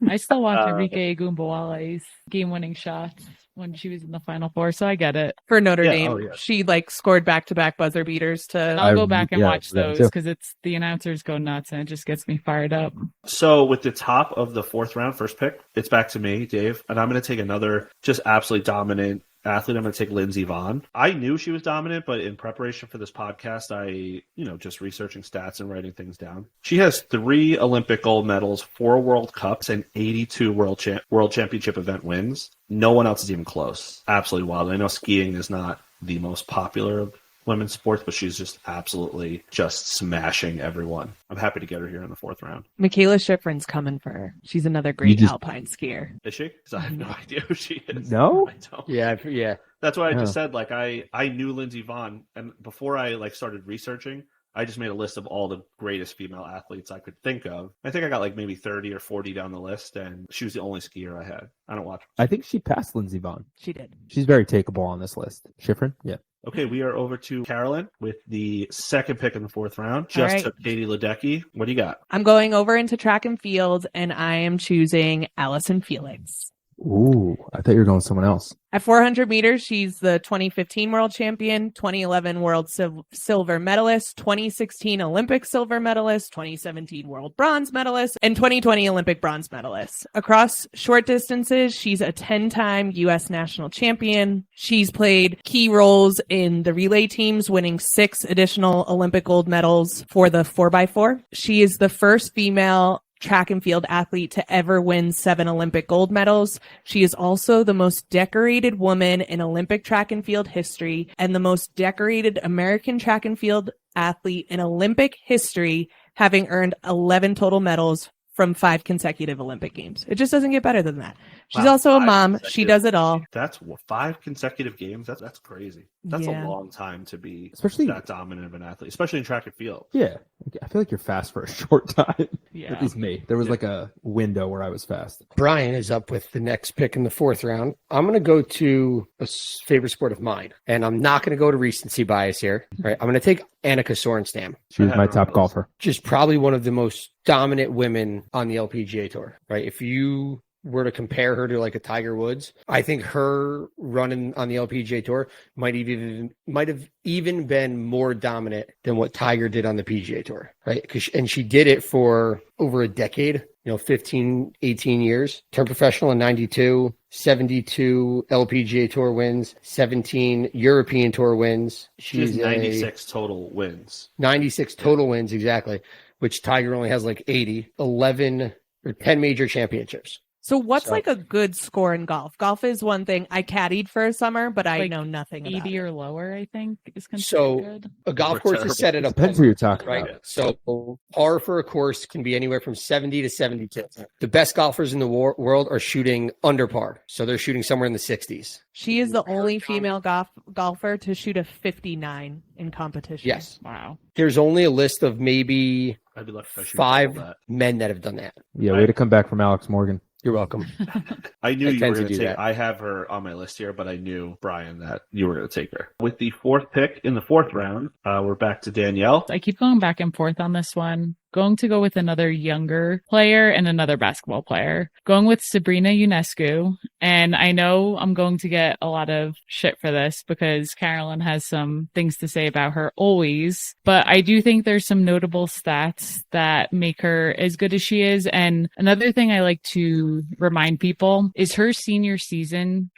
I still watch Enrique Gumbawale's game-winning shots when she was in the Final Four, so I get it. For Notre Dame, oh, yeah. she like scored back-to-back buzzer beaters to. I'll go back and watch them those too. because it's the announcers go nuts and it just gets me fired up. So with the top of the fourth round, first pick, it's back to me, Dave, and I'm going to take another just absolutely dominant athlete. I'm going to take Lindsey Vonn. I knew she was dominant, but in preparation for this podcast, I, just researching stats and writing things down. She has 3 Olympic gold medals, 4 World Cups, and 82 World Championship event wins. No one else is even close. Absolutely wild. I know skiing is not the most popular of women's sports, but she's just absolutely just smashing everyone. I'm happy to get her here in the 4th round. Michaela Schifrin's coming for her. She's another great alpine skier. Is she? Because I have no idea who she is. No? I don't. Yeah. That's why I just said, like, I knew Lindsey Vonn, and before I started researching, I just made a list of all the greatest female athletes I could think of. I think I got like maybe 30 or 40 down the list, and she was the only skier I had. I don't watch. I think she passed Lindsey Vonn. She did. She's very takeable on this list. Schifrin? Yeah. Okay, we are over to Carolyn with the 2nd pick in the 4th round. Just took Katie Ledecky. What do you got? I'm going over into track and field, and I am choosing Allison Felix. Ooh, I thought you were going with someone else. At 400 meters, she's the 2015 world champion, 2011 world silver medalist, 2016 Olympic silver medalist, 2017 world bronze medalist, and 2020 Olympic bronze medalist. Across short distances, she's a 10-time U.S. national champion. She's played key roles in the relay teams, winning 6 additional Olympic gold medals for the 4x4. She is the first female track and field athlete to ever win 7 Olympic gold medals. She is also the most decorated woman in Olympic track and field history and the most decorated American track and field athlete in Olympic history, having earned 11 total medals from 5 consecutive Olympic Games. It just doesn't get better than that. She's also a mom. She does it all. That's 5 consecutive games. That's crazy. That's a long time to be especially that dominant of an athlete, especially in track and field. Yeah. I feel like you're fast for a short time. Yeah. At least me. There was like a window where I was fast. Brian is up with the next pick in the 4th round. I'm going to go to a favorite sport of mine, and I'm not going to go to recency bias here. Right? I'm going to take Annika Sorenstam. She was my top golfer. Just probably one of the most dominant women on the LPGA Tour. Right? If you were to compare her to like a Tiger Woods, I think her running on the LPGA Tour might have even been more dominant than what Tiger did on the PGA Tour, right? And she did it for over a decade, 15, 18 years. Turned professional in 92, 72 LPGA Tour wins, 17 European Tour wins. She has 96 total wins. 96 total wins, exactly, which Tiger only has like 80, 11 or 10 major championships. So what's like a good score in golf? Golf is one thing. I caddied for a summer, but I know nothing about 80 it. or lower, I think, is considered good. A golf course is set at a Depends who you're talking right? about. So par for a course can be anywhere from 70 to 72. The best golfers in the world are shooting under par. So they're shooting somewhere in the 60s. She is the only female golfer to shoot a 59 in competition. Yes. Wow. There's only a list of maybe I'd be lucky if I shoot 5 that. men that have done that. Yeah, way to come back from Alex Morgan. You're welcome. I knew you were tend to going to do take. that. I have her on my list here, but I knew, Brian, that you were going to take her. With the 4th pick in the 4th round, we're back to Danielle. I keep going back and forth on this one. Going to go with another younger player and another basketball player. Going with Sabrina Ionescu. And I know I'm going to get a lot of shit for this because Carolyn has some things to say about her always. But I do think there's some notable stats that make her as good as she is. And another thing I like to remind people is her senior season.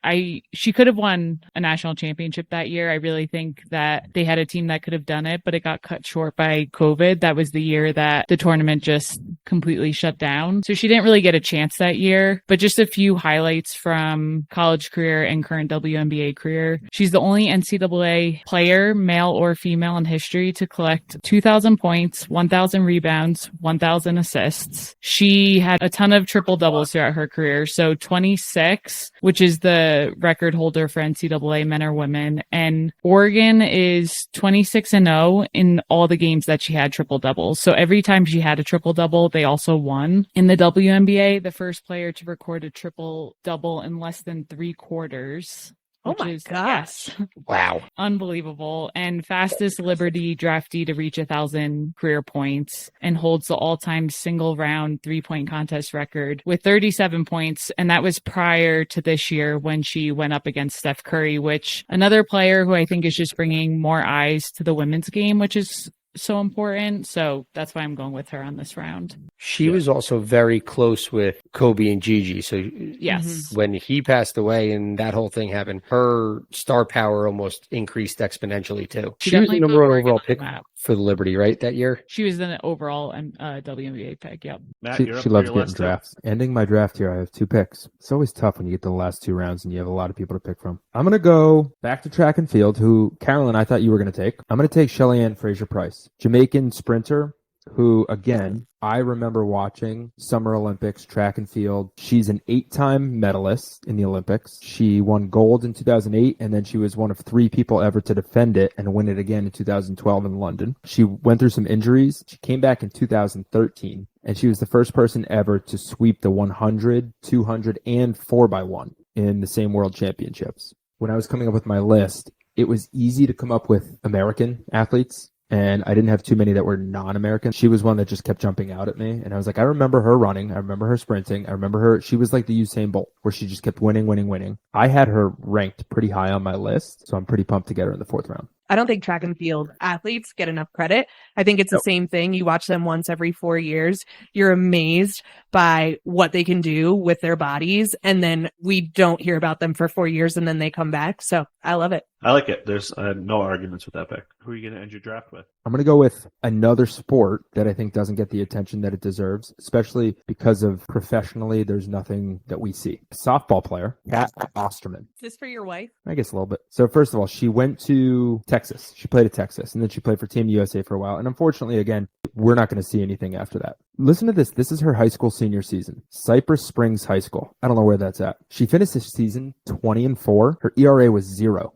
She could have won a national championship that year. I really think that they had a team that could have done it, but it got cut short by COVID. That was the year that the tournament just completely shut down. So she didn't really get a chance that year, but just a few highlights from college career and current WNBA career. She's the only NCAA player, male or female in history, to collect 2,000 points, 1,000 rebounds, 1,000 assists. She had a ton of triple doubles throughout her career. So 26, which is the record holder for NCAA men or women. And Oregon is 26-0 in all the games that she had triple doubles. So every time she had a triple double, they also won. In the WNBA, the first player to record a triple double in less than 3 quarters. Oh my gosh. Yes, Wow. unbelievable. And fastest Liberty draftee to reach 1,000 career points, and holds the all-time single round 3-point contest record with 37 points. And that was prior to this year when she went up against Steph Curry, which another player who I think is just bringing more eyes to the women's game, which is so important. So that's why I'm going with her on this round. She was also very close with Kobe and Gigi. So Yes. when he passed away and that whole thing happened, her star power almost increased exponentially too. She She was the definitely number put one Oregon overall on pick the map. for the Liberty, right? That year. She was the overall WNBA pick. Yep. Matt, She you're up loves for your getting last two. drafts. Ending my draft here, I have 2 picks. It's always tough when you get to the last 2 rounds and you have a lot of people to pick from. I'm going to go back to track and field, who, Carolyn, I thought you were going to take. I'm going to take Shelly-Ann Fraser-Price, Jamaican sprinter, who, again, I remember watching Summer Olympics, track and field. She's an 8-time medalist in the Olympics. She won gold in 2008, and then she was one of 3 people ever to defend it and win it again in 2012 in London. She went through some injuries. She came back in 2013, and she was the first person ever to sweep the 100, 200, and 4x1 in the same world championships. When I was coming up with my list, it was easy to come up with American athletes, and I didn't have too many that were non-American. She was one that just kept jumping out at me, and I was like, I remember her running, I remember her sprinting, I remember her. She was like the Usain Bolt, where she just kept winning. I had her ranked pretty high on my list, so I'm pretty pumped to get her in the 4th round. I don't think track and field athletes get enough credit. I think it's the same thing. You watch them once every 4 years. You're amazed by what they can do with their bodies. And then we don't hear about them for 4 years and then they come back. So I love it. I like it. There's no arguments with that pick. Who are you going to end your draft with? I'm going to go with another sport that I think doesn't get the attention that it deserves, especially because of professionally, there's nothing that we see. Softball player, Kat Osterman. Is this for your wife? I guess a little bit. So first of all, she went to Texas. She played at Texas, and then she played for Team USA for a while. And unfortunately, again, we're not going to see anything after that. Listen to this. This is her high school senior season. Cypress Springs High School. I don't know where that's at. She finished this season 20-4. Her ERA was 0.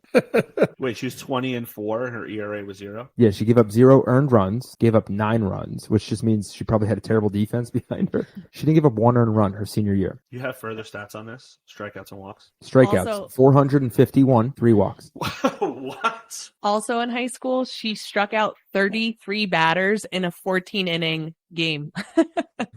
Wait, she was 20-4 and her ERA was 0? Yeah, she gave up 0 earned runs, gave up 9 runs, which just means she probably had a terrible defense behind her. She didn't give up 1 earned run her senior year. You have further stats on this? Strikeouts and walks? Strikeouts, Also- 451, 3 walks. What? Also in high school, she struck out 33 batters in a 14-inning game.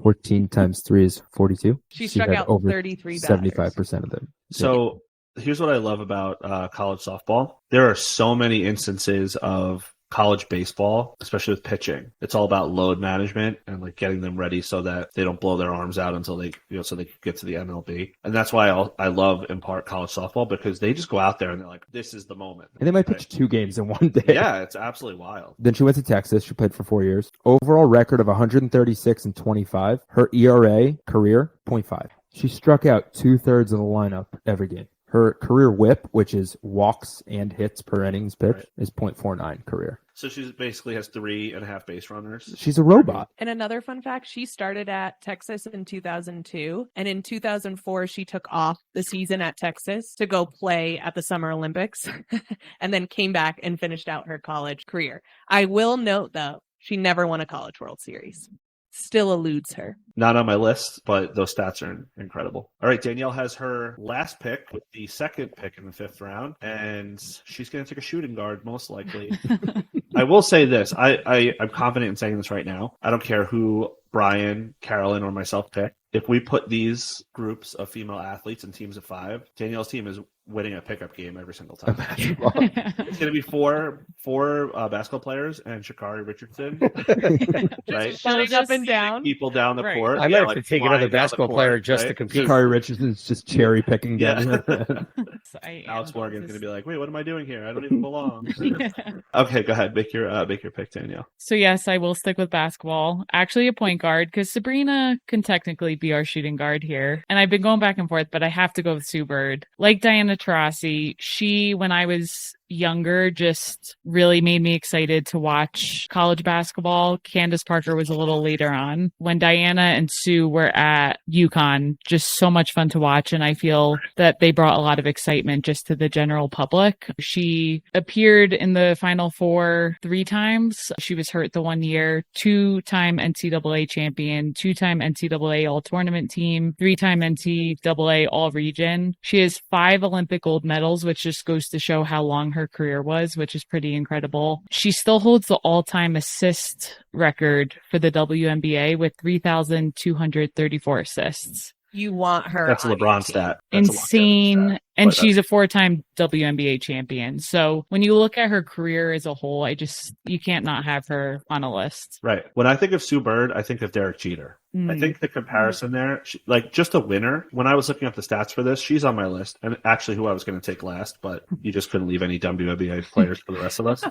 14 times 3 is 42. She struck had out over 33 batters. 75% of them. So here's what I love about college softball. There are so many instances of college baseball, especially with pitching. It's all about load management and like getting them ready so that they don't blow their arms out until they, so they can get to the MLB. And that's why I love in part college softball, because they just go out there and they're like, this is the moment. And they might pitch 2 games in one day. Yeah, it's absolutely wild. Then she went to Texas. She played for 4 years. Overall record of 136 and 25. Her ERA career 0.5. She struck out 2/3 of the lineup every game. Her career whip, which is walks and hits per innings pitch, Right. is 0.49 career. So she basically has 3.5 base runners. She's a robot. And another fun fact, she started at Texas in 2002. And in 2004, she took off the season at Texas to go play at the Summer Olympics and then came back and finished out her college career. I will note, though, she never won a College World Series. Still eludes her. Not on my list, but those stats are incredible. All right, Danielle has her last pick with the 2nd pick in the 5th round, and she's going to take a shooting guard, most likely. I will say this. I'm confident in saying this right now. I don't care who Brian, Carolyn, or myself pick. If we put these groups of female athletes in teams of 5, Danielle's team is winning a pickup game every single time. Basketball. It's going to be four basketball players and Sha'Carri Richardson, right? Running up and down. People down the Right. court. I might have like, to take flying another down the basketball court, player just to right? compete. Sha'Carri Richardson's just cherry picking down. Alex Morgan's going to be like, wait, what am I doing here? I don't even belong. Okay, go ahead. Make your pick, Danielle. So yes, I will stick with basketball. Actually, a point guard because Sabrina can technically be our shooting guard here. And I've been going back and forth, but I have to go with Sue Bird. Like Diana Taurasi, she, when I was younger, just really made me excited to watch college basketball. Candace Parker was a little later on. When Diana and Sue were at UConn, just so much fun to watch. And I feel that they brought a lot of excitement just to the general public. She appeared in the Final Four 3 times. She was hurt the one year, 2-time NCAA champion, 2-time NCAA all-tournament team, 3-time NCAA all-region. She has 5 Olympic gold medals, which just goes to show how long her career was, which is pretty incredible. She still holds the all-time assist record for the WNBA with 3,234 assists. You want her. That's a on LeBron your team. stat. That's a Insane. longevity stat. And But she's a 4-time WNBA champion. So when you look at her career as a whole, you can't not have her on a list. right. When I think of Sue Bird, I think of Derek Jeter. I think the comparison there, just a winner. When I was looking up the stats for this, she's on my list, and actually who I was going to take last, but you just couldn't leave any WNBA players for the rest of us.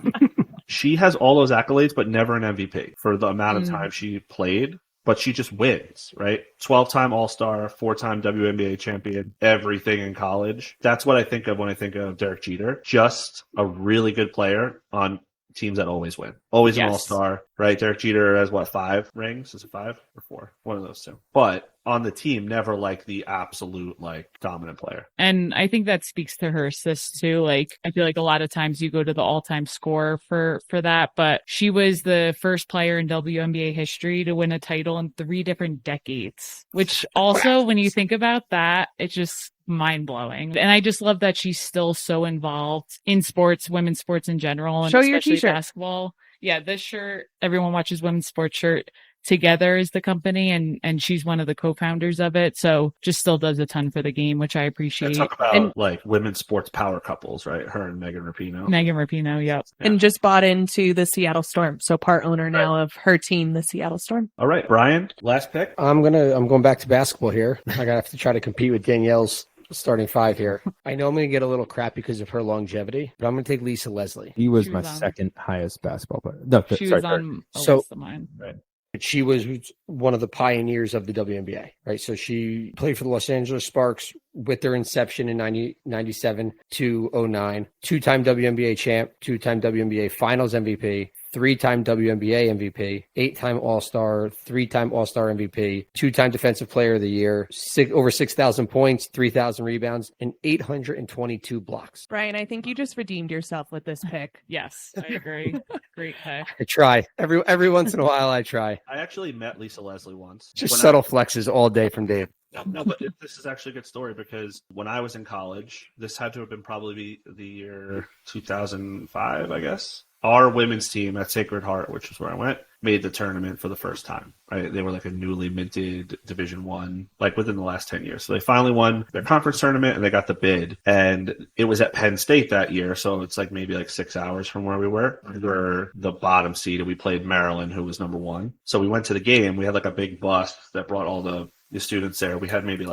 She has all those accolades, but never an MVP for the amount of time she played. But she just wins, right? 12-time All-Star, 4-time WNBA champion, everything in college. That's what I think of when I think of Derek Jeter. Just a really good player on teams that always win. Always an all-star, right? Derek Jeter has, 5 rings? Is it 5 or 4? One of those two. But on the team, never like the absolute, dominant player. And I think that speaks to her assists too. I feel like a lot of times you go to the all-time score for that, but she was the first player in WNBA history to win a title in 3 different decades, which also, when you think about that, it's just mind-blowing. And I just love that she's still so involved in sports, women's sports in general, and Show your especially t-shirt. basketball. Yeah, this shirt, Everyone Watches Women's Sports shirt, Together is the company, and she's one of the co-founders of it. So just still does a ton for the game, which I appreciate. Talk about women's sports power couples, right? Her and Megan Rapinoe. Megan Rapinoe, yep. And just bought into the Seattle Storm. So part owner now of her team, the Seattle Storm. All right, Brian, last pick. I'm going back to basketball here. I gotta have to try to compete with Danielle's starting 5 here. I know I'm going to get a little crap because of her longevity, but I'm going to take Lisa Leslie. He was She my was on- second highest basketball player. No, She sorry, was on a So- list of mine. Right. She was one of the pioneers of the WNBA, right? So she played for the Los Angeles Sparks with their inception in 97 to 09, 2-time WNBA champ, 2-time WNBA Finals MVP, 3-time WNBA MVP, 8-time All-Star, 3-time All-Star MVP, 2-time Defensive Player of the Year, over 6,000 points, 3,000 rebounds, and 822 blocks. Brian, I think you just redeemed yourself with this pick. Yes, I agree. Great pick. I try. Every once in a while I try. I actually met Lisa Leslie once. Just When subtle flexes all day from Dave. No, but this is actually a good story because when I was in college, this had to have been probably the year 2005, I guess. Our women's team at Sacred Heart, which is where I went, made the tournament for the first time. Right? They were a newly minted Division I, within the last 10 years. So they finally won their conference tournament and they got the bid. And it was at Penn State that year, so it's maybe 6 hours from where we were. We were the bottom seed, and we played Maryland, who was number 1. So we went to the game. We had a big bus that brought all the students there. We had maybe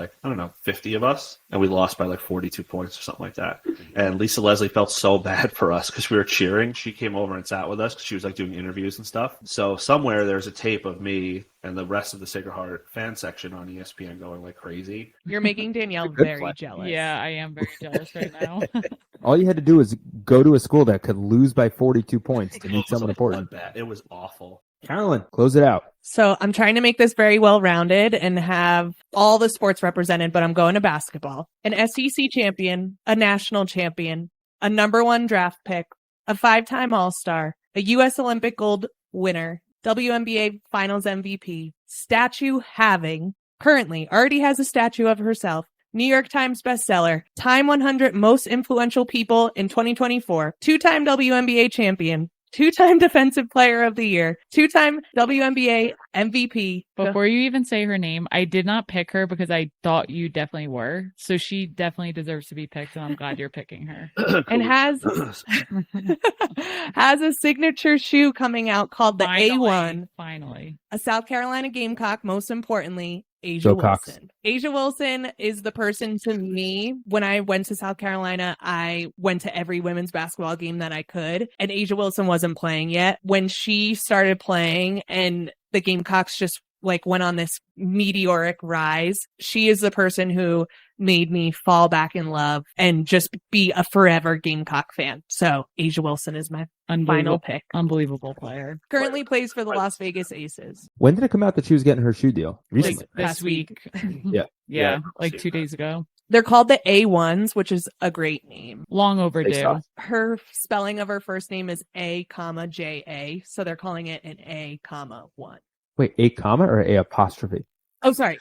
50 of us, and we lost by 42 points or something like that. And Lisa Leslie felt so bad for us because we were cheering. She came over and sat with us because she was doing interviews and stuff. So somewhere there's a tape of me and the rest of the Sacred Heart fan section on ESPN going crazy. You're making Danielle Good very play. jealous. Yeah, I am very jealous right now. All you had to do was go to a school that could lose by 42 points to meet someone important. It was awful. Carolyn, close it out. So I'm trying to make this very well-rounded and have all the sports represented, but I'm going to basketball. An SEC champion, a national champion, a number 1 draft pick, a 5-time All-Star, a U.S. Olympic gold winner, WNBA Finals MVP, statue having, currently already has a statue of herself, New York Times bestseller, Time 100 Most Influential People in 2024, 2-time WNBA champion, 2-time Defensive Player of the Year, 2-time WNBA MVP. Before you even say her name, I did not pick her because I thought you definitely were. So she definitely deserves to be picked, and I'm glad you're picking her. And has a signature shoe coming out called the A1. Finally. A South Carolina Gamecock, most importantly, Asia Go Cox. Wilson. Asia Wilson is the person to me. When I went to South Carolina, I went to every women's basketball game that I could, and Asia Wilson wasn't playing yet. When she started playing and the Gamecocks just like went on this meteoric rise, she is the person who made me fall back in love and just be a forever Gamecock fan. So Asia Wilson is my final pick. Unbelievable player. Currently plays for the Las Vegas Aces. When did it come out that she was getting her shoe deal? Recently. Like Past this week. Yeah. Yeah, like 2 days ago. They're called the A1s, which is a great name. Long overdue. Her spelling of her first name is A, J-A, so they're calling it an A, 1. Wait, A comma or A apostrophe? Oh, sorry.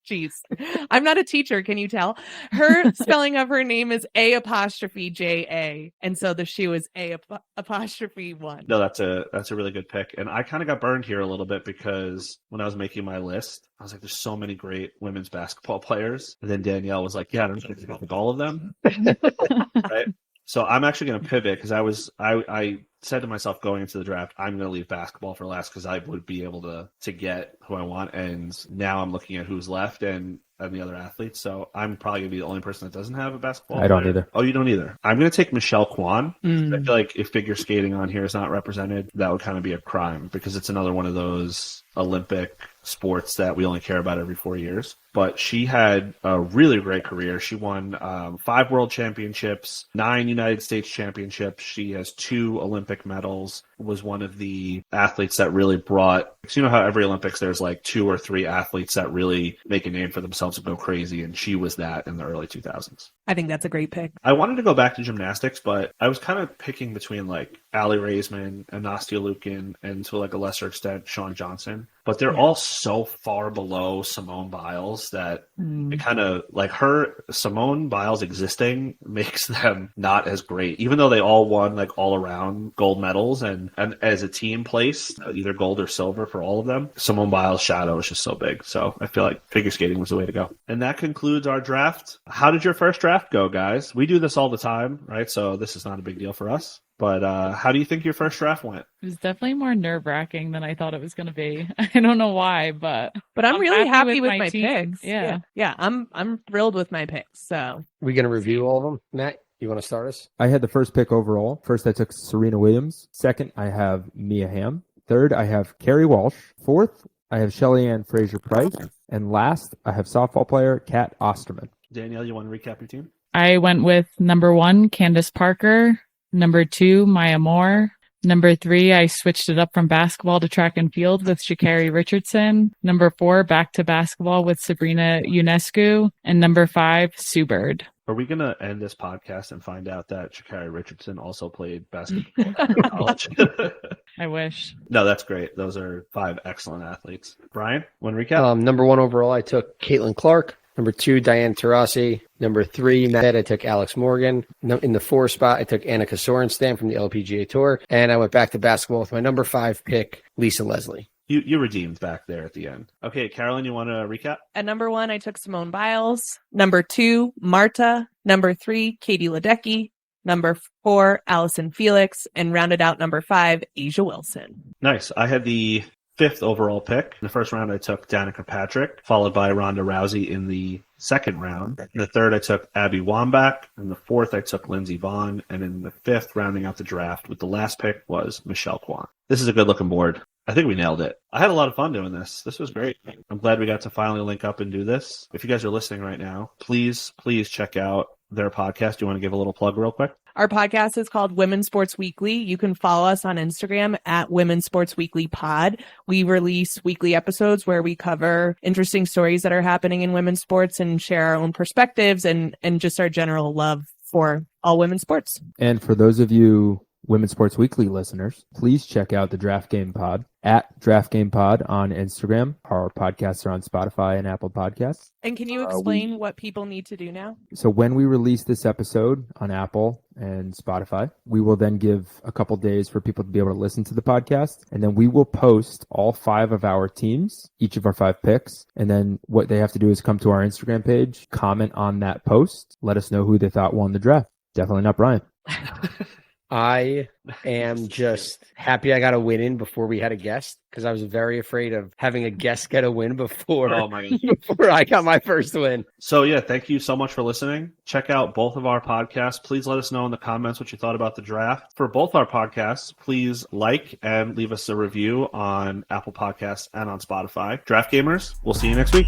Jeez. I'm not a teacher, can you tell? Her spelling of her name is A apostrophe J-A, and so the shoe is A apostrophe 1. No, that's a really good pick. And I kind of got burned here a little bit because when I was making my list, I was like, there's so many great women's basketball players. And then Danielle was like, yeah, I'm just going to pick all of them. Right? So I'm actually going to pivot because I said to myself going into the draft, I'm going to leave basketball for last because I would be able to get who I want. And now I'm looking at who's left and the other athletes. So I'm probably going to be the only person that doesn't have a basketball I don't player. either. Oh, you don't either? I'm going to take Michelle Kwan. I feel like if figure skating on here is not represented, that would kind of be a crime because it's another one of those Olympic sports that we only care about every 4 years. But she had a really great career. She won 5 world championships, 9 United States championships. She has 2 Olympic medals, was one of the athletes that really brought, because you know how every Olympics there's like 2 or 3 athletes that really make a name for themselves and go crazy, and she was that in the early 2000s. I think that's a great pick. I wanted to go back to gymnastics, but I was kind of picking between like Allie Raisman and Nastia Lukin and to like a lesser extent Shawn Johnson. But they're all so far below Simone Biles that it kind of like Simone Biles existing makes them not as great, even though they all won like all around gold medals and as a team placed either gold or silver for all of them. Simone Biles' shadow is just so big. So I feel like figure skating was the way to go. And that concludes our draft. How did your first draft go, guys? We do this all the time, right? So this is not a big deal for us. But how do you think your first draft went? It was definitely more nerve-wracking than I thought it was going to be. I don't know why, but I'm really happy with my team. picks. Yeah. I'm thrilled with my picks. So We going to review all of them? Matt, you want to start us? I had the first pick overall. First, I took Serena Williams. Second, I have Mia Hamm. Third, I have Carrie Walsh. Fourth, I have Shelly-Ann Fraser-Price. And last, I have softball player Kat Osterman. Danielle, you want to recap your team? I went with number 1, Candace Parker. Number 2, Maya Moore. Number 3, I switched it up from basketball to track and field with Sha'Carri Richardson. Number 4, back to basketball with Sabrina Ionescu. And number 5, Sue Bird. Are we going to end this podcast and find out that Sha'Carri Richardson also played basketball in college? I wish. No, that's great. Those are 5 excellent athletes. Brian, want to recap? Number 1 overall, I took Caitlin Clark. Number 2, Diane Taurasi. Number 3, Matt, I took Alex Morgan. In the 4 spot, I took Annika Sorenstam from the LPGA Tour. And I went back to basketball with my number 5 pick, Lisa Leslie. You redeemed back there at the end. Okay, Carolyn, you want to recap? At number 1, I took Simone Biles. Number 2, Marta. Number 3, Katie Ledecky. Number 4, Allison Felix. And rounded out number 5, Asia Wilson. Nice. I had the 5th overall pick. In the first round, I took Danica Patrick, followed by Ronda Rousey in the second round. In the third, I took Abby Wambach. In the fourth, I took Lindsey Vonn. And in the 5th, rounding out the draft with the last pick was Michelle Kwan. This is a good looking board. I think we nailed it. I had a lot of fun doing this. This was great. I'm glad we got to finally link up and do this. If you guys are listening right now, please check out their podcast. Do you want to give a little plug real quick? Our podcast is called Women's Sports Weekly. You can follow us on Instagram at Women's Sports Weekly Pod. We release weekly episodes where we cover interesting stories that are happening in women's sports and share our own perspectives and just our general love for all women's sports. And for those of you Women's Sports Weekly listeners, please check out the Draft Game Pod at Draft Game Pod on Instagram. Our podcasts are on Spotify and Apple Podcasts. And can you explain what people need to do now? So when we release this episode on Apple and Spotify, we will then give a couple days for people to be able to listen to the podcast. And then we will post all 5 of our teams, each of our 5 picks. And then what they have to do is come to our Instagram page, comment on that post, let us know who they thought won the draft. Definitely not Brian. I am just happy I got a win in before we had a guest, because I was very afraid of having a guest get a win before, Oh my God. before I got my first win. So yeah, thank you so much for listening. Check out both of our podcasts. Please let us know in the comments what you thought about the draft. For both our podcasts, please like and leave us a review on Apple Podcasts and on Spotify. Draft Gamers, we'll see you next week.